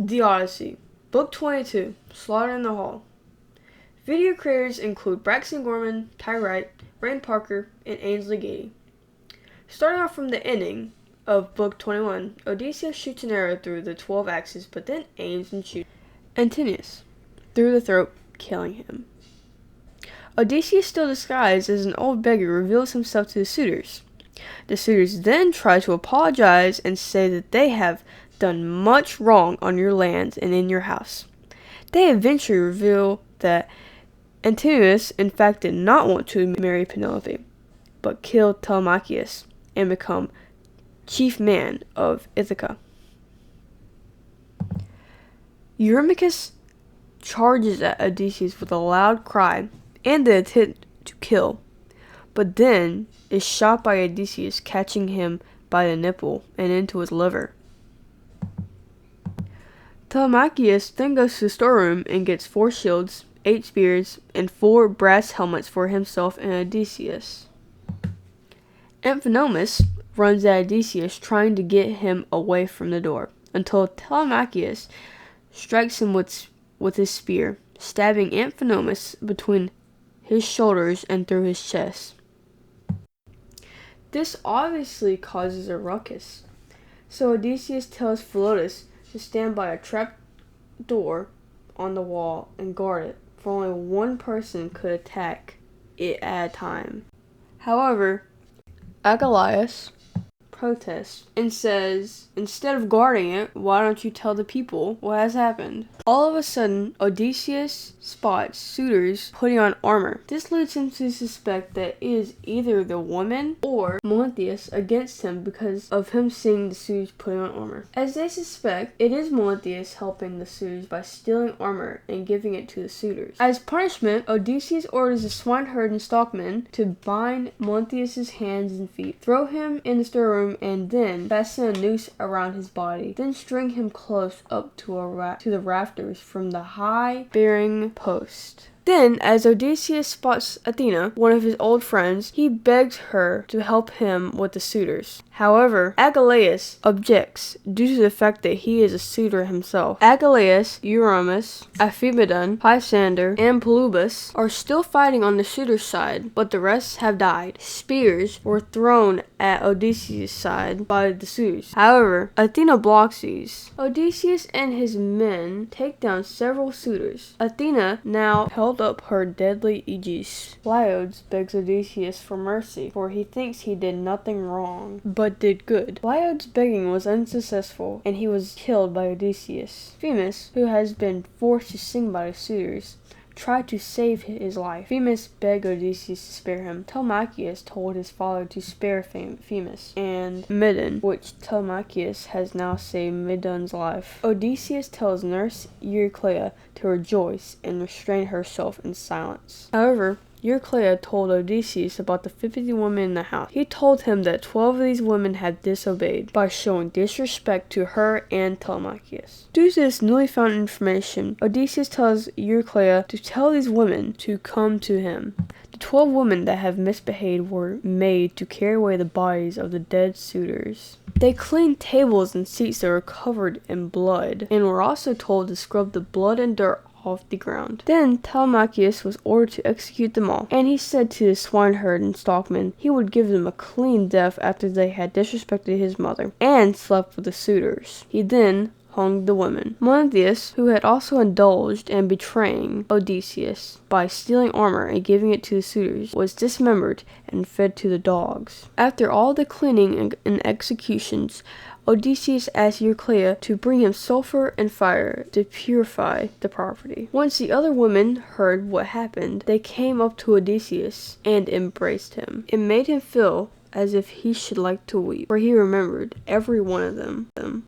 The Odyssey, Book 22, Slaughter in the Hall. Video creators include Braxton Gorman, Ty Wright, Rain Parker, and Ainsley Gady. Starting off from the ending of Book 21, Odysseus shoots an arrow through the 12 axes, but then aims and shoots Antinous through the throat, killing him. Odysseus, still disguised as an old beggar, reveals himself to the suitors. The suitors then try to apologize and say that they have done much wrong on your lands and in your house. They eventually reveal that Antinous in fact did not want to marry Penelope, but killed Telemachus and become chief man of Ithaca. Eurymachus charges at Odysseus with a loud cry and the attempt to kill, but then is shot by Odysseus, catching him by the nipple and into his liver. Telemachus then goes to the storeroom and gets 4 shields, 8 spears, and 4 brass helmets for himself and Odysseus. Amphinomus runs at Odysseus, trying to get him away from the door, until Telemachus strikes him with his spear, stabbing Amphinomus between his shoulders and through his chest. This obviously causes a ruckus, so Odysseus tells Philotas to stand by a trap door on the wall and guard it, for only one person could attack it at a time. However, Agelaus protests and says, instead of guarding it, why don't you tell the people what has happened? All of a sudden, Odysseus spots suitors putting on armor. This leads him to suspect that it is either the woman or Melanthius against him because of him seeing the suitors putting on armor. As they suspect, it is Melanthius helping the suitors by stealing armor and giving it to the suitors. As punishment, Odysseus orders the swineherd and stockmen to bind Melanthius' hands and feet, throw him in the storeroom, and then fasten a noose around his body, then string him close up to the rafters from the high-bearing post. Then, as Odysseus spots Athena, one of his old friends, he begs her to help him with the suitors. However, Agelaus objects due to the fact that he is a suitor himself. Agelaus, Eurymus, Aphemedon, Pisander, and Polybus are still fighting on the suitors' side, but the rest have died. Spears were thrown at Odysseus' side by the suitors. However, Athena blocks these. Odysseus and his men take down several suitors. Athena now held up her deadly aegis. Liodes begs Odysseus for mercy, for he thinks he did nothing wrong, but did good. Liodes' begging was unsuccessful, and he was killed by Odysseus. Phoebus, who has been forced to sing by the suitors, tried to save his life. Phoebus begged Odysseus to spare him. Telemachus told his father to spare Phoebus and Medon, which Telemachus has now saved Medon's life. Odysseus tells nurse Euryclea to rejoice and restrain herself in silence. However, Euryclea told Odysseus about the 50 women in the house. He told him that 12 of these women had disobeyed by showing disrespect to her and Telemachus. Due to this newly found information, Odysseus tells Euryclea to tell these women to come to him. The 12 women that have misbehaved were made to carry away the bodies of the dead suitors. They cleaned tables and seats that were covered in blood, and were also told to scrub the blood and dirt off the ground. Then Telemachus was ordered to execute them all, and he said to the swineherd and stockmen he would give them a clean death after they had disrespected his mother and slept with the suitors. He then hung the women. Melanthius, who had also indulged in betraying Odysseus by stealing armor and giving it to the suitors, was dismembered and fed to the dogs. After all the cleaning and executions, Odysseus asked Euryclea to bring him sulfur and fire to purify the property. Once the other women heard what happened, they came up to Odysseus and embraced him. It made him feel as if he should like to weep, for he remembered every one of them.